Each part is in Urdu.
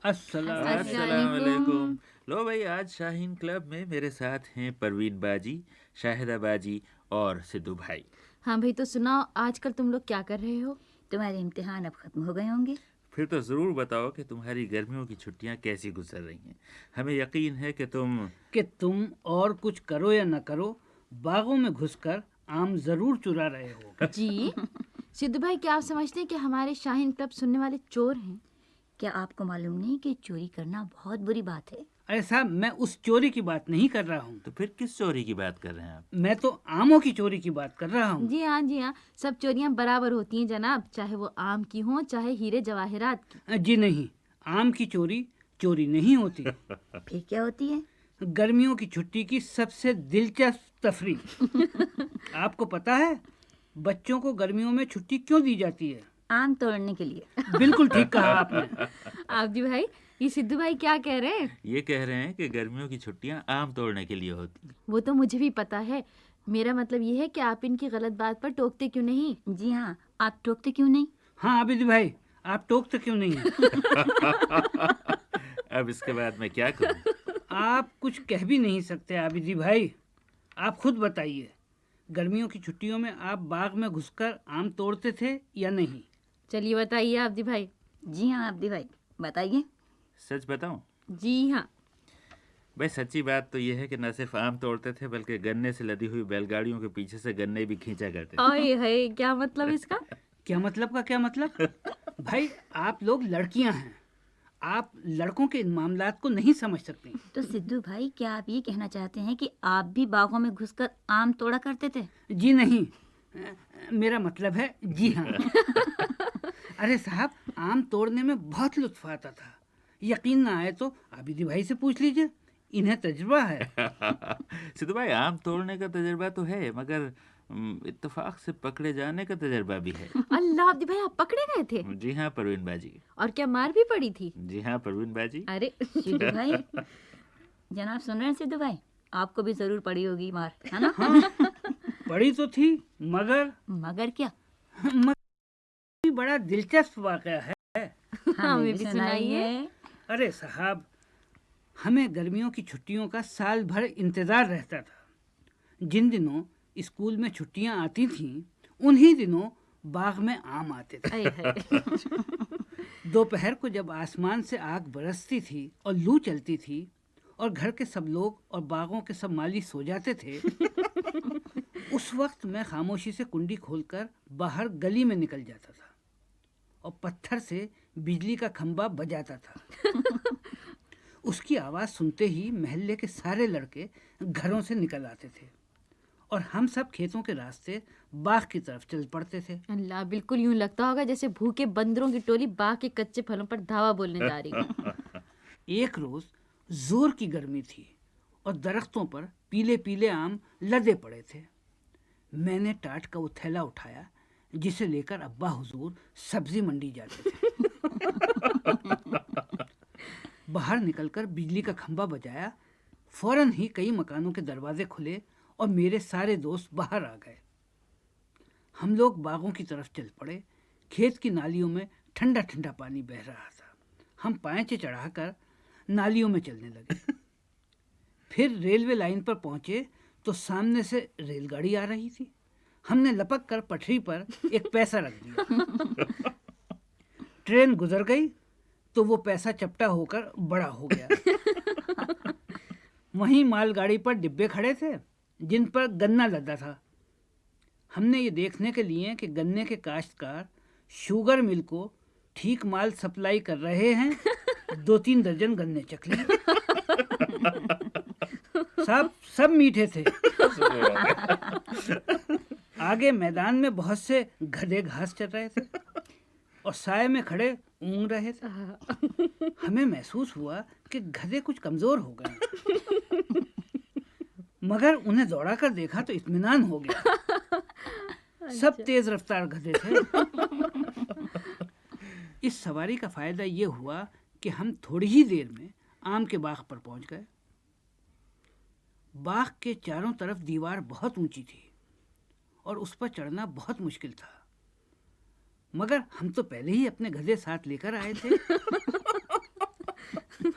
السلام السلام علیکم۔ لو بھائی، آج شاہین کلب میں میرے ساتھ ہیں پروین باجی، شاہدہ باجی اور سدھو بھائی۔ ہاں بھائی، تو سناؤ آج کل تم لوگ کیا کر رہے ہو؟ تمہارے امتحان اب ختم ہو گئے ہوں گے؟ پھر تو ضرور بتاؤ کہ تمہاری گرمیوں کی چھٹیاں کیسی گزر رہی ہیں۔ ہمیں یقین ہے کہ تم اور کچھ کرو یا نہ کرو، باغوں میں گھس کر آم ضرور چرا رہے ہو۔ جی سدھو بھائی، کیا آپ سمجھتے ہیں کہ ہمارے شاہین کلب سننے والے چور ہیں؟ کیا آپ کو معلوم نہیں کہ چوری کرنا بہت بری بات ہے؟ ارے صاحب، میں اس چوری کی بات نہیں کر رہا ہوں، تو پھر کس چوری کی بات کر رہے ہیں آپ؟ میں تو آموں کی چوری کی بات کر رہا ہوں۔ جی ہاں، سب چوریاں برابر ہوتی ہیں جناب، چاہے وہ آم کی ہوں چاہے ہیرے جواہرات کی۔ جی نہیں، آم کی چوری چوری نہیں ہوتی۔ پھر کیا ہوتی ہے؟ گرمیوں کی چھٹی کی سب سے دلچسپ تفریح۔ آپ کو پتا ہے بچوں کو گرمیوں میں چھٹی کیوں دی جاتی ہے؟ آم توڑنے کے لیے۔ بالکل ٹھیک کہا آپ نے۔ آپ جی بھائی، یہ سدھو بھائی کیا کہہ رہے ہیں؟ یہ کہہ رہے ہیں کہ گرمیوں کی چھٹیاں آم توڑنے کے لیے ہوتی ہیں۔ وہ تو مجھے بھی پتا ہے، میرا مطلب یہ ہے کہ آپ ان کی غلط بات پر ٹوکتے کیوں نہیں؟ جی ہاں، آپ ٹوکتے کیوں نہیں؟ ہاں عابد بھائی، آپ ٹوکتے کیوں نہیں ہیں؟ اب اس کے بعد میں کیا کروں؟ آپ کچھ کہہ بھی نہیں سکتے عابدی بھائی، آپ خود بتائیے، گرمیوں کی چھٹیوں میں آپ باغ میں گھس کر آم توڑتے تھے یا نہیں؟ چلیے بتائیے آپ جی بھائی۔ جی ہاں عبدی بھائی، بتائیے۔ سچ بتاؤں؟ جی ہاں۔ بھائی سچی بات تو یہ ہے کہ نہ صرف آم توڑتے تھے بلکہ گنے سے لدی ہوئی بیل گاڑیوں کے پیچھے سے گنے بھی کھینچا کرتے تھے۔ آئے ہائے، کیا مطلب اس کا؟ کیا مطلب کا کیا مطلب؟ بھائی آپ لوگ لڑکیاں ہیں، آپ لڑکوں کے ان معاملات کو نہیں سمجھ سکتے۔ تو سدھو بھائی، کیا آپ یہ کہنا چاہتے ہیں کہ آپ بھی باغوں میں گھس کر آم توڑا کرتے تھے؟ جی نہیں، میرا مطلب ہے جی ہاں۔ ارے صاحب، آم توڑنے میں بہت لطف آتا تھا، یقین نہ آئے تو عابدی بھائی سے پوچھ لیجئے، انہیں تجربہ ہے۔ سدھو بھائی، آم توڑنے کا تجربہ تو ہے مگر اتفاق سے پکڑے جانے کا تجربہ بھی ہے۔ اللہ عبدی بھائی، آپ پکڑے گئے تھے؟ جی ہاں پروین باجی۔ اور کیا مار بھی پڑی تھی؟ جی ہاں پروین باجی۔ ارے سدھو بھائی، جناب سن رہے ہیں سدھو بھائی، آپ کو بھی ضرور پڑی ہوگی مار، ہے نا؟ پڑی تو تھی مگر کیا؟ مگر بڑا دلچسپ واقعہ ہے۔ ہمیں بھی سنائیے۔ ارے صاحب، ہمیں گرمیوں کی چھٹیوں کا سال بھر انتظار رہتا تھا۔ جن دنوں اسکول میں چھٹیاں آتی تھیں انہی دنوں باغ میں آم آتے تھے۔ آئے ہائے۔ دوپہر کو جب آسمان سے آگ برستی تھی اور لو چلتی تھی اور گھر کے سب لوگ اور باغوں کے سب مالی سو جاتے تھے، اس وقت میں خاموشی سے کنڈی کھول کر باہر گلی میں نکل جاتا تھا اور پتھر سے بجلی کا کھمبا بجاتا تھا۔ اس کی آواز سنتے ہی محلے کے سارے لڑکے گھروں سے نکل آتے تھے اور ہم سب کھیتوں کے راستے باغ کی طرف چل پڑتے تھے۔ اللہ، بالکل یوں لگتا ہوگا جیسے بھوکے بندروں کی ٹولی باغ کے کچے پھلوں پر دھاوا بولنے جا رہی ہے۔ ایک روز زور کی گرمی تھی اور درختوں پر پیلے پیلے آم لدے پڑے تھے۔ میں نے ٹاٹ کا وہ تھیلا اٹھایا جسے لے کر ابا حضور سبزی منڈی جاتے تھے۔ باہر نکل کر بجلی کا کھمبا بجایا، فوراً ہی کئی مکانوں کے دروازے کھلے اور میرے سارے دوست باہر آ گئے۔ ہم لوگ باغوں کی طرف چل پڑے۔ کھیت کی نالیوں میں ٹھنڈا ٹھنڈا پانی بہہ رہا تھا۔ ہم پائچے چڑھا کر نالیوں میں چلنے لگے۔ پھر ریلوے لائن پر پہنچے تو سامنے سے ریل گاڑی آ رہی تھی۔ ہم نے لپک کر پٹری پر ایک پیسہ رکھ دیا۔ ٹرین گزر گئی تو وہ پیسہ چپٹا ہو کر بڑا ہو گیا۔ وہیں مال گاڑی پر ڈبے کھڑے تھے جن پر گنا لدا تھا۔ ہم نے یہ دیکھنے کے لیے کہ گنے کے کاشتکار شوگر مل کو ٹھیک مال سپلائی کر رہے ہیں 2-3 درجن گنے چکھ لیے۔ سب میٹھے تھے۔ آگے میدان میں بہت سے گدھے گھاس چر رہے تھے اور سائے میں کھڑے اونگ رہے تھے۔ ہمیں محسوس ہوا کہ گدھے کچھ کمزور ہو گئے، مگر انہیں دوڑا کر دیکھا تو اطمینان ہو گیا۔ سب تیز رفتار گدھے تھے۔ اس سواری کا فائدہ یہ ہوا کہ ہم تھوڑی ہی دیر میں آم کے باغ پر پہنچ گئے۔ باغ کے چاروں طرف دیوار بہت اونچی تھی اور اس پر چڑھنا بہت مشکل تھا، مگر ہم تو پہلے ہی اپنے گدھے ساتھ لے کر آئے تھے۔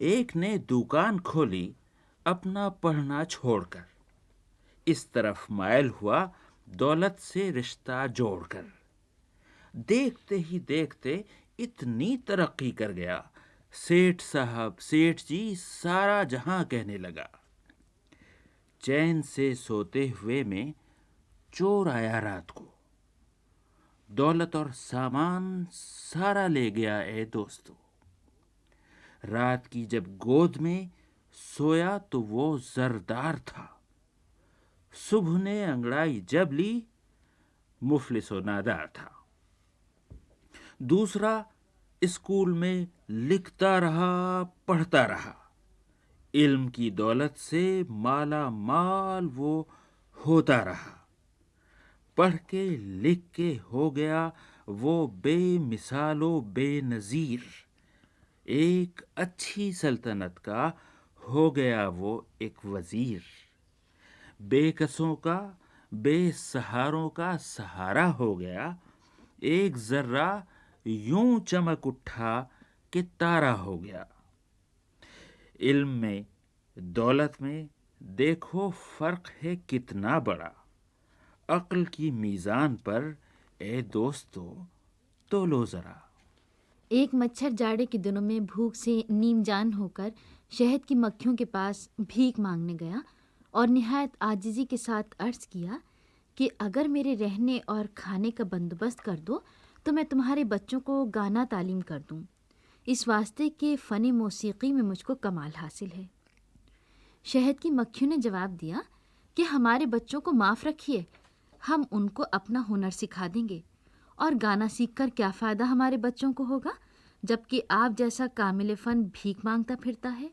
ایک نے دکان کھولی اپنا پڑھنا چھوڑ کر، اس طرف مائل ہوا دولت سے رشتہ جوڑ کر۔ دیکھتے ہی دیکھتے اتنی ترقی کر گیا، سیٹھ صاحب، سیٹھ جی سارا جہاں کہنے لگا۔ چین سے سوتے ہوئے میں چور آیا رات کو، دولت اور سامان سارا لے گیا اے دوستو۔ رات کی جب گود میں سویا تو وہ زردار تھا، صبح نے انگڑائی جب لی مفلس و نادار تھا۔ دوسرا اسکول میں لکھتا رہا، پڑھتا رہا، علم کی دولت سے مالا مال وہ ہوتا رہا، پڑھ کے لکھ کے ہو گیا وہ بے مثال و بے نظیر، ایک اچھی سلطنت کا ہو گیا وہ ایک وزیر، بے کسوں کا بے سہاروں کا سہارا ہو گیا، ایک ذرہ یوں چمک اٹھا کہ تارا ہو گیا۔ علم میں، دولت میں دیکھو فرق ہے کتنا بڑا، عقل کی میزان پر اے دوستو تولو ذرا۔ ایک مچھر جاڑے کے دنوں میں بھوک سے نیم جان ہو کر شہد کی مکھیوں کے پاس بھیک مانگنے گیا اور نہایت عاجزی کے ساتھ عرض کیا کہ اگر میرے رہنے اور کھانے کا بندوبست کر دو تو میں تمہارے بچوں کو گانا تعلیم کر دوں، اس واسطے کہ فن موسیقی میں مجھ کو کمال حاصل ہے۔ شہد کی مکھیوں نے جواب دیا کہ ہمارے بچوں کو معاف رکھیے، ہم ان کو اپنا ہنر سکھا دیں گے، اور گانا سیکھ کر کیا فائدہ ہمارے بچوں کو ہوگا جبکہ آپ جیسا کامل فن بھیک مانگتا پھرتا ہے۔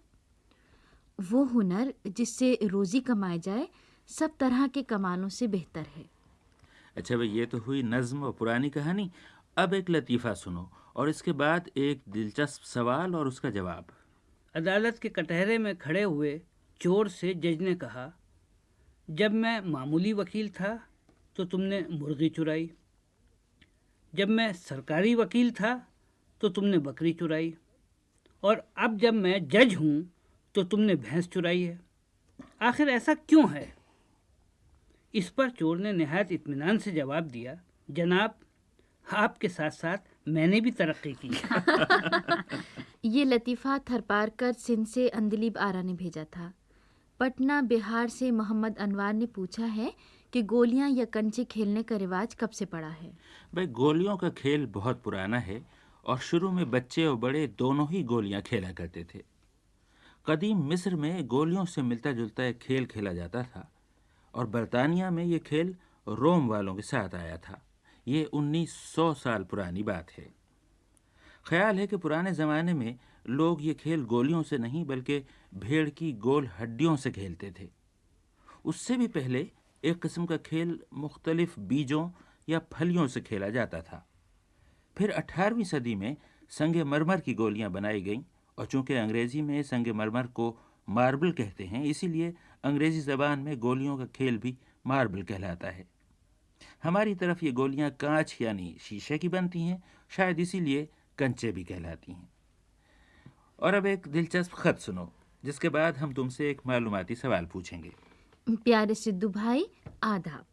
وہ ہنر جس سے روزی کمائی جائے سب طرح کے کمالوں سے بہتر ہے۔ اچھا بھئی، یہ تو ہوئی نظم اور پرانی کہانی۔ اب ایک لطیفہ سنو اور اس کے بعد ایک دلچسپ سوال اور اس کا جواب۔ عدالت کے کٹہرے میں کھڑے ہوئے چور سے جج نے کہا، جب میں معمولی وکیل تھا تو تم نے مرغی چرائی، جب میں سرکاری وکیل تھا تو تم نے بکری چرائی، اور اب جب میں جج ہوں تو تم نے بھینس چرائی ہے، آخر ایسا کیوں ہے؟ اس پر چور نے نہایت اطمینان سے جواب دیا، جناب آپ کے ساتھ ساتھ میں نے بھی ترقی کی۔ یہ لطیفہ تھرپارکر سندھ سے اندلیب آرا نے بھیجا تھا۔ پٹنہ بہار سے محمد انوار نے پوچھا ہے کہ گولیاں یا کنچے کھیلنے کا رواج کب سے پڑا ہے؟ بھائی، گولیوں کا کھیل بہت پرانا ہے اور شروع میں بچے اور بڑے دونوں ہی گولیاں کھیلا کرتے تھے۔ قدیم مصر میں گولیوں سے ملتا جلتا ایک کھیل کھیلا جاتا تھا، اور برطانیہ میں یہ کھیل روم والوں کے ساتھ آیا تھا۔ یہ 1900 سال پرانی بات ہے۔ خیال ہے کہ پرانے زمانے میں لوگ یہ کھیل گولیوں سے نہیں بلکہ بھیڑ کی گول ہڈیوں سے کھیلتے تھے۔ اس سے بھی پہلے ایک قسم کا کھیل مختلف بیجوں یا پھلیوں سے کھیلا جاتا تھا۔ پھر 18ویں صدی میں سنگ مرمر کی گولیاں بنائی گئیں، اور چونکہ انگریزی میں سنگ مرمر کو ماربل کہتے ہیں، اسی لیے انگریزی زبان میں گولیوں کا کھیل بھی ماربل کہلاتا ہے۔ ہماری طرف یہ گولیاں کانچ یعنی شیشے کی بنتی ہیں، شاید اسی لیے کنچے بھی کہلاتی ہیں۔ اور اب ایک دلچسپ خط سنو، جس کے بعد ہم تم سے ایک معلوماتی سوال پوچھیں گے۔ پیارے سدھو بھائی، آداب۔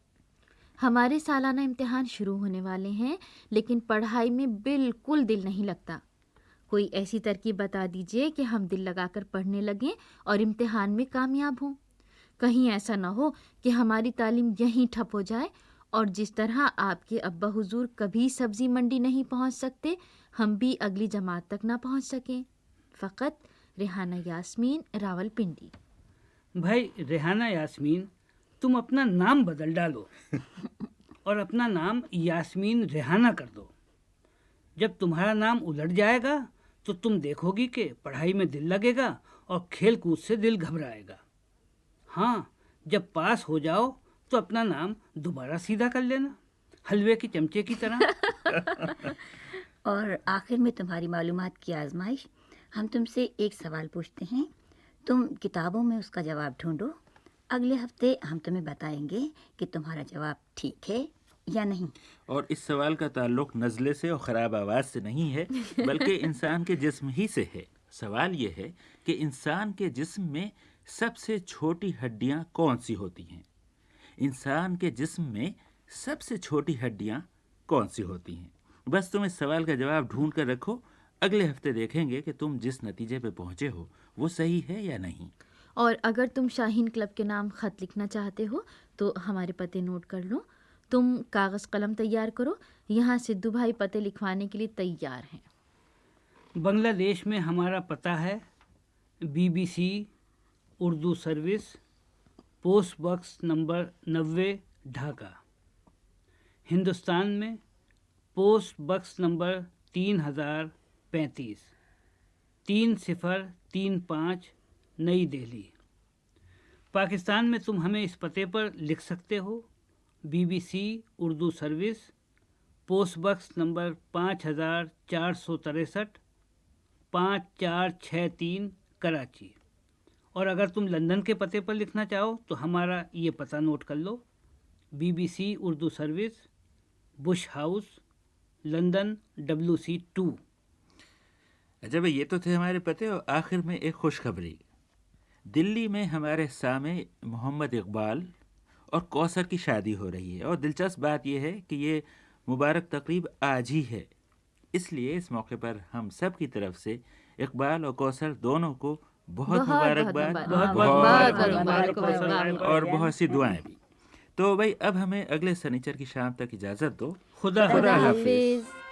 ہمارے سالانہ امتحان شروع ہونے والے ہیں، لیکن پڑھائی میں بالکل دل نہیں لگتا۔ کوئی ایسی ترکیب بتا دیجئے کہ ہم دل لگا کر پڑھنے لگیں اور امتحان میں کامیاب ہوں۔ کہیں ایسا نہ ہو کہ ہماری تعلیم یہیں ٹھپ ہو جائے، اور جس طرح آپ کے ابا حضور کبھی سبزی منڈی نہیں پہنچ سکتے، ہم بھی اگلی جماعت تک نہ پہنچ سکیں۔ فقط ریحانہ یاسمین، راول پنڈی۔ بھائی ریحانہ یاسمین، تم اپنا نام بدل ڈالو اور اپنا نام یاسمین ریحانہ کر دو۔ جب تمہارا نام الٹ جائے گا تو تم دیکھو گی کہ پڑھائی میں دل لگے گا اور کھیل کود سے دل گھبرائے گا۔ ہاں، جب پاس ہو جاؤ تو اپنا نام دوبارہ سیدھا کر لینا، حلوے کے چمچے کی طرح۔ اور آخر میں تمہاری معلومات کی آزمائش، ہم تم سے ایک سوال پوچھتے ہیں، تم کتابوں میں اس کا جواب ڈھونڈو۔ اگلے ہفتے ہم تمہیں بتائیں گے کہ تمہارا جواب ٹھیک ہے یا نہیں۔ اور اس سوال کا تعلق نزلے سے اور خراب آواز سے نہیں ہے، بلکہ انسان کے جسم ہی سے ہے۔ سوال یہ ہے کہ انسان کے جسم میں سب سے چھوٹی ہڈیاں کون سی ہوتی ہیں؟ انسان کے جسم میں سب سے چھوٹی ہڈیاں کون سی ہوتی ہیں؟ بس تم اس سوال کا جواب ڈھونڈ کر رکھو، اگلے ہفتے دیکھیں گے کہ تم جس نتیجے پہ پہنچے ہو وہ صحیح ہے یا نہیں۔ اور اگر تم شاہین کلب کے نام خط لکھنا چاہتے ہو تو ہمارے پتے نوٹ کر لو۔ تم کاغذ قلم تیار کرو، یہاں سدھو بھائی پتے لکھوانے کے لیے تیار ہیں۔ بنگلہ دیش میں ہمارا پتہ ہے BBC Urdu service, post box number 90، Dhaka. Hindustan میں پوسٹ باکس نمبر 3035، 3035، نئی دہلی۔ پاکستان میں تم ہمیں اس پتے پر لکھ سکتے ہو: BBC Urdu service, post box number 5463، 5463، Karachi. اور اگر تم لندن کے پتے پر لکھنا چاہو تو ہمارا یہ پتہ نوٹ کر لو: BBC Urdu service, Bush house, London, WC 2۔ اچھا بھائی، یہ تو تھے ہمارے پتے، اور آخر میں ایک خوشخبری۔ دلی میں ہمارے سامع محمد اقبال اور کوثر کی شادی ہو رہی ہے، اور دلچسپ بات یہ ہے کہ یہ مبارک تقریب آج ہی ہے۔ اس لیے اس موقع پر ہم سب کی طرف سے اقبال اور کوثر دونوں کو بہت مبارکباد، اور بہت سی دعائیں بھی۔ تو بھائی اب ہمیں اگلے سنیچر کی شام تک اجازت دو۔ خدا خدا حافظ۔